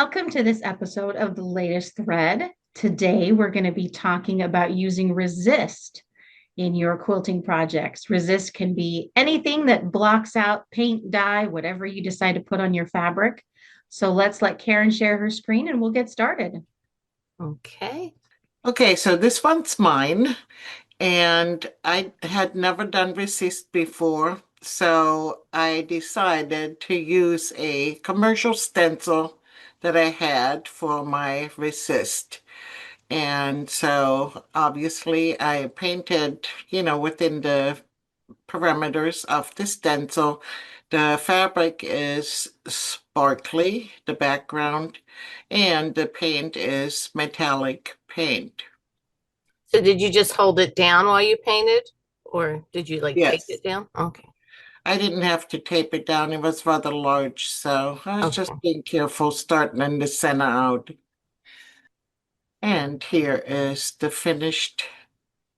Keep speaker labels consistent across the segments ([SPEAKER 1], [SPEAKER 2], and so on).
[SPEAKER 1] welcome to this episode of The Latest Thread. Today, we're going to be talking about using resist in your quilting projects. Resist can be anything that blocks out paint, dye, whatever you decide to put on your fabric. So let's let Karen share her screen and we'll get started.
[SPEAKER 2] Okay.
[SPEAKER 3] Okay, so this one's mine, and I had never done resist before, so I decided to use a commercial stencil that I had for my resist. And so obviously I painted, within the parameters of the stencil. The fabric is sparkly, the background, and the paint is metallic paint.
[SPEAKER 2] So did you just hold it down while you painted? Or did you like tape
[SPEAKER 3] Yes,
[SPEAKER 2] it down? Okay.
[SPEAKER 3] I didn't have to tape it down. It was rather large, so I was just
[SPEAKER 2] Okay.
[SPEAKER 3] being careful starting in the center out. And here is the finished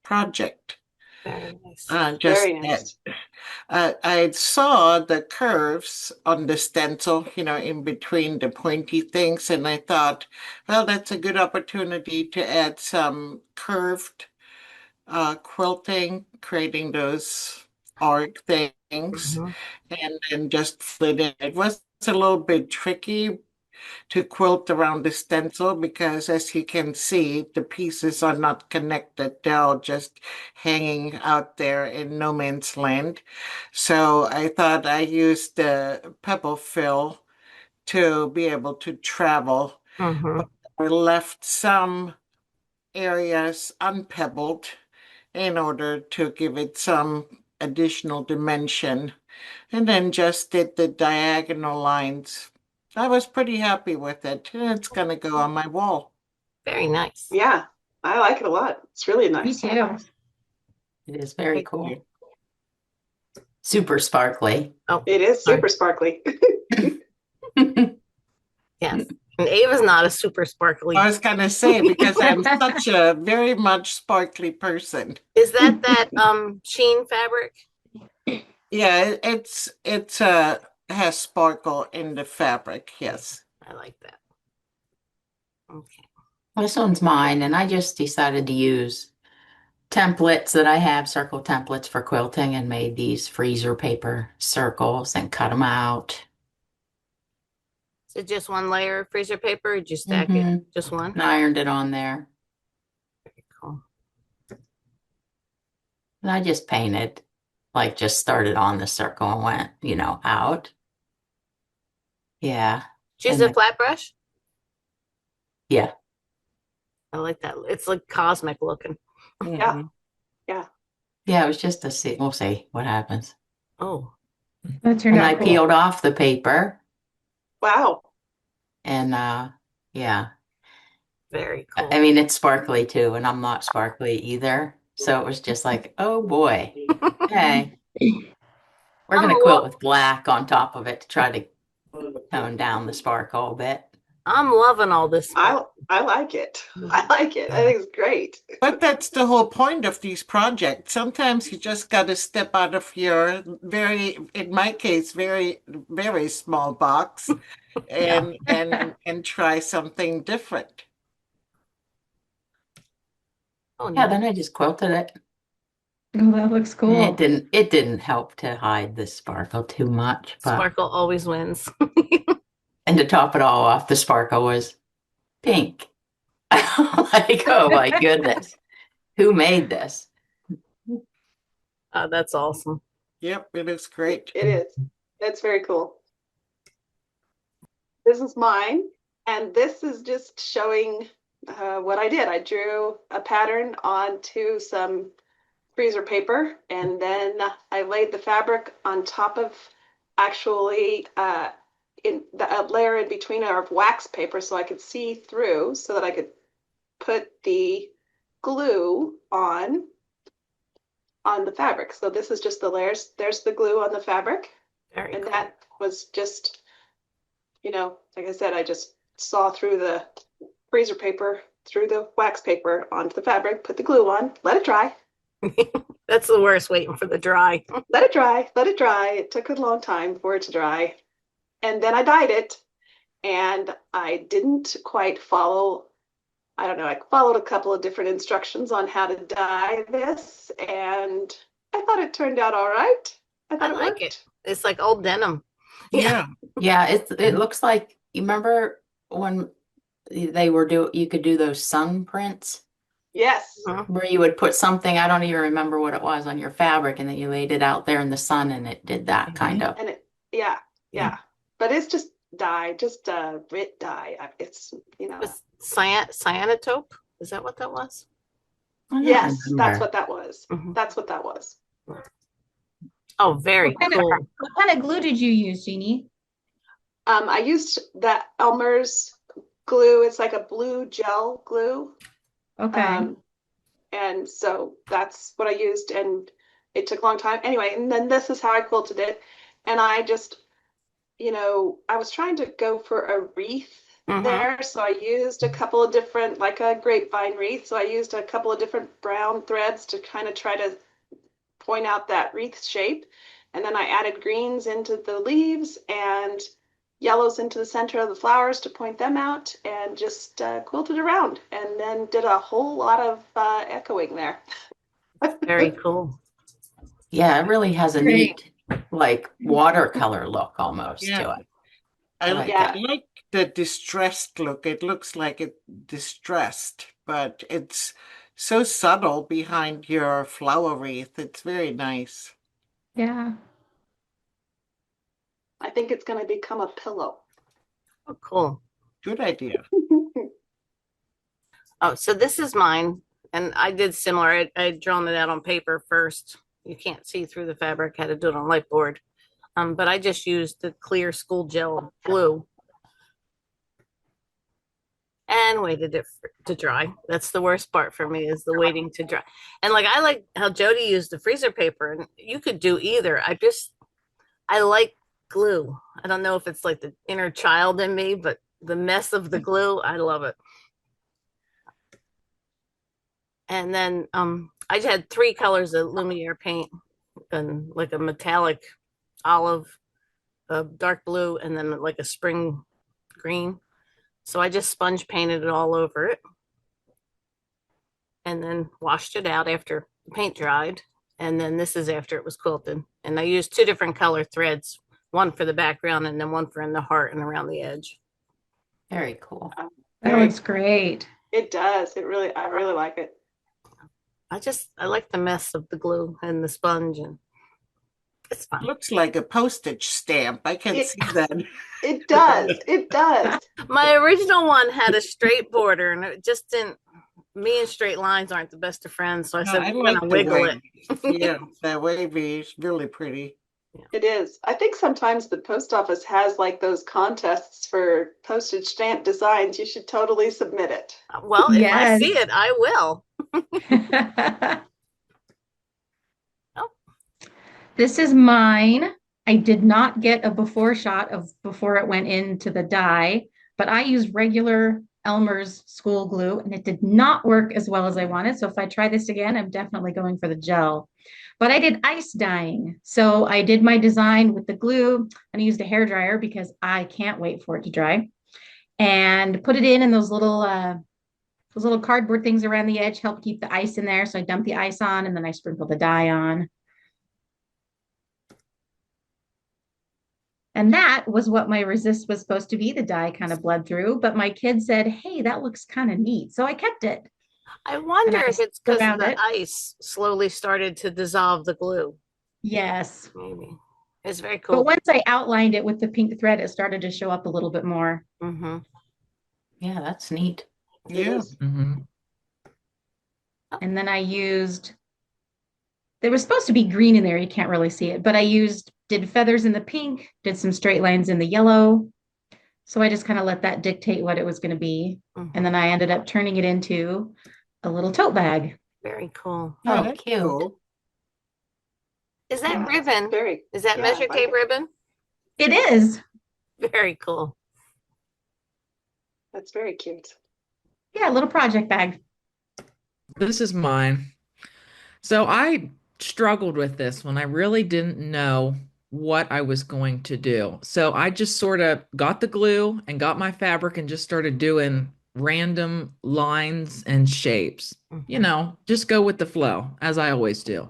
[SPEAKER 3] project.
[SPEAKER 2] Very nice.
[SPEAKER 3] Just
[SPEAKER 4] Very nice.
[SPEAKER 3] I saw the curves on the stencil, in between the pointy things, and I thought, well, that's a good opportunity to add some curved quilting, creating those arc things,
[SPEAKER 2] Mhm.
[SPEAKER 3] and then just flip it. It was a little bit tricky to quilt around the stencil because, as you can see, the pieces are not connected. They're all just hanging out there in no man's land. So I thought I used the pebble fill to be able to travel, but
[SPEAKER 2] Mhm.
[SPEAKER 3] I left some areas unpebbled in order to give it some additional dimension, and then just did the diagonal lines. I was pretty happy with it. It's going to go on my wall.
[SPEAKER 2] Very nice.
[SPEAKER 4] Yeah, I like it a lot. It's really
[SPEAKER 1] Me
[SPEAKER 4] nice.
[SPEAKER 1] too.
[SPEAKER 5] It is very
[SPEAKER 3] Thank
[SPEAKER 5] cool.
[SPEAKER 3] you.
[SPEAKER 5] Super sparkly.
[SPEAKER 2] Oh,
[SPEAKER 4] It is
[SPEAKER 2] sorry.
[SPEAKER 4] super sparkly.
[SPEAKER 2] Yes. And Ava's not a super sparkly.
[SPEAKER 3] I was going to say, because I'm such a very much sparkly person.
[SPEAKER 2] Is that sheen fabric?
[SPEAKER 3] Yeah, it's has sparkle in the fabric. Yes.
[SPEAKER 2] I like that. Okay.
[SPEAKER 5] This one's mine, and I just decided to use templates that I have, circle templates for quilting, and made these freezer paper circles and cut them out.
[SPEAKER 2] Is it just one layer of freezer paper or did you stack it?
[SPEAKER 5] Mm-hmm.
[SPEAKER 2] Just one?
[SPEAKER 5] And ironed it on there.
[SPEAKER 2] Very cool.
[SPEAKER 5] And I just painted, like just started on the circle and went, out. Yeah.
[SPEAKER 2] Choose
[SPEAKER 5] And
[SPEAKER 2] a flat brush?
[SPEAKER 5] yeah.
[SPEAKER 2] I like that. It's like cosmic looking.
[SPEAKER 4] Yeah.
[SPEAKER 3] Mhm.
[SPEAKER 4] Yeah.
[SPEAKER 5] Yeah, it was just we'll see what happens.
[SPEAKER 2] Oh,
[SPEAKER 1] That turned
[SPEAKER 5] And I
[SPEAKER 1] out cool.
[SPEAKER 5] peeled off the paper
[SPEAKER 4] Wow.
[SPEAKER 5] and yeah.
[SPEAKER 2] very cool.
[SPEAKER 5] I mean, it's sparkly too, and I'm not sparkly either. So it was just like, oh boy, okay. We're
[SPEAKER 2] I'm
[SPEAKER 5] gonna
[SPEAKER 2] a
[SPEAKER 5] quilt
[SPEAKER 2] lo-
[SPEAKER 5] with black on top of it to try to tone down the sparkle a bit.
[SPEAKER 2] I'm loving all this.
[SPEAKER 4] I like it. I like it. I think it's great.
[SPEAKER 3] But that's the whole point of these projects. Sometimes you just got to step out of your in my case, very, very small box
[SPEAKER 5] Yeah.
[SPEAKER 3] and try something different.
[SPEAKER 2] Oh,
[SPEAKER 5] Yeah,
[SPEAKER 2] no.
[SPEAKER 5] then I just quilted it.
[SPEAKER 1] Oh, that looks
[SPEAKER 5] And
[SPEAKER 1] cool.
[SPEAKER 5] it didn't help to hide the sparkle too much, but
[SPEAKER 2] Sparkle always wins.
[SPEAKER 5] and to top it all off, the sparkle was pink. Like, oh my goodness, who made this?
[SPEAKER 2] That's awesome.
[SPEAKER 3] Yep, it is great.
[SPEAKER 4] It is. It's very cool. This is mine, and this is just showing what I did. I drew a pattern onto some freezer paper, and then I laid the fabric on top of actually in a layer in between of wax paper so I could see through so that I could put the glue on the fabric. So this is just the layers. There's the glue on the fabric.
[SPEAKER 2] Very
[SPEAKER 4] And
[SPEAKER 2] cool.
[SPEAKER 4] that was just, like I said, I just saw through the freezer paper, through the wax paper onto the fabric, put the glue on, let it dry.
[SPEAKER 2] That's the worst, waiting for the dry.
[SPEAKER 4] Let it dry. It took a long time for it to dry. And then I dyed it. and I didn't quite follow. I don't know, I followed a couple of different instructions on how to dye this, and I thought it turned out all right. I
[SPEAKER 2] I
[SPEAKER 4] thought it
[SPEAKER 2] like it.
[SPEAKER 4] worked.
[SPEAKER 2] It's like old denim.
[SPEAKER 3] Yeah.
[SPEAKER 5] Yeah, it looks like, you remember when you could do those sun prints
[SPEAKER 4] Yes.
[SPEAKER 2] Mhm.
[SPEAKER 5] where you would put something, I don't even remember what it was, on your fabric, and then you laid it out there in the sun and it did that kind of.
[SPEAKER 4] And yeah, yeah. But it's just dye, just grit dye. It's,
[SPEAKER 2] It's cyanotope. Is that what that was?
[SPEAKER 5] I don't
[SPEAKER 4] yes, that's
[SPEAKER 5] remember.
[SPEAKER 4] what that was.
[SPEAKER 2] Mhm.
[SPEAKER 4] That's what that was.
[SPEAKER 2] Oh, very cool.
[SPEAKER 1] What kind of glue did you use, Jeannie?
[SPEAKER 4] I used that Elmer's glue. It's like a blue gel glue.
[SPEAKER 1] Okay.
[SPEAKER 4] And so that's what I used, and it took a long time. Anyway, and then this is how I quilted it. And I just, I was trying to go for a wreath
[SPEAKER 2] Mhm.
[SPEAKER 4] there. So I used a couple of different, like a grapevine wreath. So I used a couple of different brown threads to kind of try to point out that wreath shape. And then I added greens into the leaves and yellows into the center of the flowers to point them out, and just quilted around, and then did a whole lot of echoing there.
[SPEAKER 2] Very cool.
[SPEAKER 5] Yeah, it really has a
[SPEAKER 1] Great.
[SPEAKER 5] neat, like, watercolor look almost
[SPEAKER 3] Yeah.
[SPEAKER 5] to it.
[SPEAKER 3] I
[SPEAKER 5] I like
[SPEAKER 4] Yeah.
[SPEAKER 3] like the distressed look. It looks like it distressed, but it's so subtle behind your flower wreath. It's very nice.
[SPEAKER 1] Yeah.
[SPEAKER 4] I think it's going to become a pillow.
[SPEAKER 2] Oh, cool.
[SPEAKER 3] Good idea.
[SPEAKER 2] Oh, so this is mine. And I did similar. I'd drawn it out on paper first. You can't see through the fabric. Had to do it on light board. But I just used the clear school gel glue and waited it to dry. That's the worst part for me, is the waiting to dry. And like, I like how Jody used the freezer paper, and you could do either. I like glue. I don't know if it's like the inner child in me, but the mess of the glue, I love it. And then I just had three colors of Lumiere paint, and like a metallic olive, a dark blue, and then like a spring green. So I just sponge painted it all over it and then washed it out after the paint dried. And then this is after it was quilted. And I used two different color threads, one for the background and then one for in the heart and around the edge.
[SPEAKER 5] Very cool.
[SPEAKER 1] That looks great.
[SPEAKER 4] It does. I really like it.
[SPEAKER 2] I like the mess of the glue and the sponge, and it's fine.
[SPEAKER 3] Looks like a postage stamp. I can
[SPEAKER 4] It-
[SPEAKER 3] see that.
[SPEAKER 4] It does. It does.
[SPEAKER 2] My original one had a straight border, and it just didn't. Me and straight lines aren't the best of friends, so I said
[SPEAKER 3] I
[SPEAKER 2] we're
[SPEAKER 3] like
[SPEAKER 2] gonna
[SPEAKER 3] the
[SPEAKER 2] wiggle
[SPEAKER 3] wavy.
[SPEAKER 2] it.
[SPEAKER 3] Yeah, that wavy is really pretty.
[SPEAKER 4] It is. I think sometimes the post office has like those contests for postage stamp designs. You should totally submit it.
[SPEAKER 2] Well, if I
[SPEAKER 1] Yes.
[SPEAKER 2] see it, I will.
[SPEAKER 1] This is mine. I did not get a before shot of before it went into the dye, but I used regular Elmer's school glue and it did not work as well as I wanted. So if I try this again, I'm definitely going for the gel. But I did ice dyeing. So I did my design with the glue and I used a hair dryer because I can't wait for it to dry. And put it in those little cardboard things around the edge help keep the ice in there. So I dumped the ice on and then I sprinkled the dye on. And that was what my resist was supposed to be. The dye kind of bled through, but my kid said, "Hey, that looks kind of neat." So I kept it.
[SPEAKER 2] I wonder
[SPEAKER 1] And I
[SPEAKER 2] if it's because
[SPEAKER 1] around
[SPEAKER 2] the
[SPEAKER 1] it.
[SPEAKER 2] ice slowly started to dissolve the glue.
[SPEAKER 1] Yes.
[SPEAKER 2] Maybe it's very
[SPEAKER 1] But
[SPEAKER 2] cool.
[SPEAKER 1] once I outlined it with the pink thread, it started to show up a little bit more.
[SPEAKER 2] Mm-hmm.
[SPEAKER 5] Yeah, that's neat.
[SPEAKER 4] It
[SPEAKER 3] Yeah.
[SPEAKER 4] is.
[SPEAKER 1] And then there was supposed to be green in there. You can't really see it, but did feathers in the pink, did some straight lines in the yellow. So I just kind of let that dictate what it was going to be. And then I ended up turning it into a little tote bag.
[SPEAKER 2] Very cool.
[SPEAKER 3] Oh,
[SPEAKER 5] Oh,
[SPEAKER 3] that's
[SPEAKER 5] cute.
[SPEAKER 3] cool.
[SPEAKER 2] Is that
[SPEAKER 4] Yeah,
[SPEAKER 2] ribbon? Is that
[SPEAKER 4] yeah,
[SPEAKER 2] measure
[SPEAKER 4] I like
[SPEAKER 2] tape
[SPEAKER 4] it.
[SPEAKER 2] ribbon?
[SPEAKER 1] It is.
[SPEAKER 2] Very cool.
[SPEAKER 4] That's very cute.
[SPEAKER 1] Yeah, a little project bag.
[SPEAKER 6] This is mine. So I struggled with this one. I really didn't know what I was going to do. So I just sort of got the glue and got my fabric and just started doing random lines and shapes. You
[SPEAKER 2] Mhm.
[SPEAKER 6] know, just go with the flow, as I always do.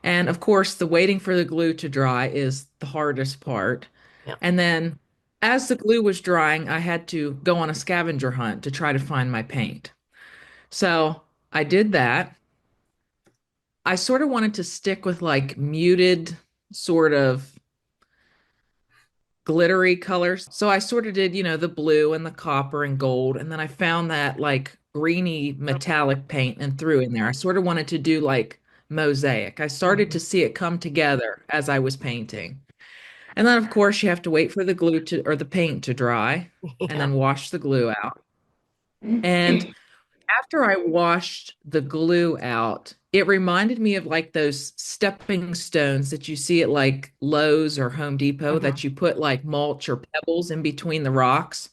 [SPEAKER 6] And of course, the waiting for the glue to dry is the hardest part.
[SPEAKER 2] Yep.
[SPEAKER 6] And then as the glue was drying, I had to go on a scavenger hunt to try to find my paint. So I did that. I sort of wanted to stick with like muted, sort of glittery colors. So I sort of did, you know, the blue and the copper and gold. And then I found that like greeny metallic paint and threw in there. I sort of wanted to do like mosaic. I started to
[SPEAKER 2] Mhm.
[SPEAKER 6] see it come together as I was painting. And then, of course, you have to wait for the glue to, or the paint to dry and
[SPEAKER 2] Yeah.
[SPEAKER 6] then wash the glue out. And after I washed the glue out, it reminded me of like those stepping stones that you see at like Lowe's or Home Depot
[SPEAKER 2] Mhm.
[SPEAKER 6] that you put like mulch or pebbles in between the rocks.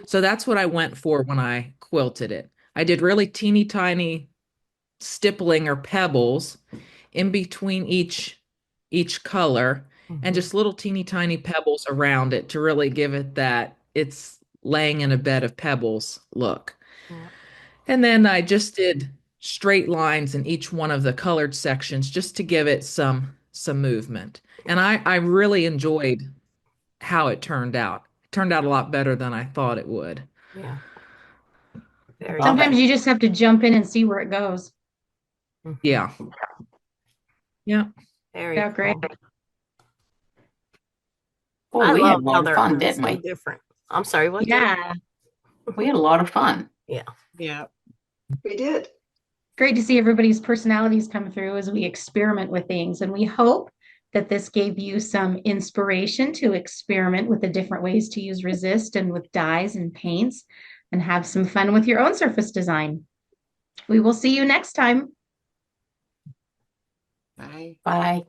[SPEAKER 6] So that's what I went for when I quilted it. I did really teeny tiny stippling or pebbles in between each color and
[SPEAKER 2] Mhm.
[SPEAKER 6] just little teeny tiny pebbles around it to really give it that it's laying in a bed of pebbles look.
[SPEAKER 2] Yeah.
[SPEAKER 6] And then I just did straight lines in each one of the colored sections just to give it some movement. And I really enjoyed how it turned out. It turned out a lot better than I thought it would.
[SPEAKER 2] Yeah. Very
[SPEAKER 5] Love
[SPEAKER 2] cool.
[SPEAKER 1] Sometimes
[SPEAKER 5] it.
[SPEAKER 1] you just have to jump in and see where it goes.
[SPEAKER 2] Mhm.
[SPEAKER 6] Yeah. Yeah.
[SPEAKER 2] Very
[SPEAKER 1] Yeah, great.
[SPEAKER 2] cool.
[SPEAKER 5] Boy,
[SPEAKER 2] I
[SPEAKER 5] we had
[SPEAKER 2] love
[SPEAKER 5] a
[SPEAKER 2] how
[SPEAKER 5] lot of
[SPEAKER 2] they're
[SPEAKER 5] fun, didn't
[SPEAKER 2] so
[SPEAKER 5] we?
[SPEAKER 2] different. I'm sorry, what, Jody?
[SPEAKER 1] Yeah,
[SPEAKER 5] We had a lot of fun.
[SPEAKER 2] Yeah.
[SPEAKER 3] Yeah.
[SPEAKER 4] We did.
[SPEAKER 1] great to see everybody's personalities come through as we experiment with things. And we hope that this gave you some inspiration to experiment with the different ways to use resist and with dyes and paints and have some fun with your own surface design. We will see you next time.
[SPEAKER 3] Bye.
[SPEAKER 5] Bye.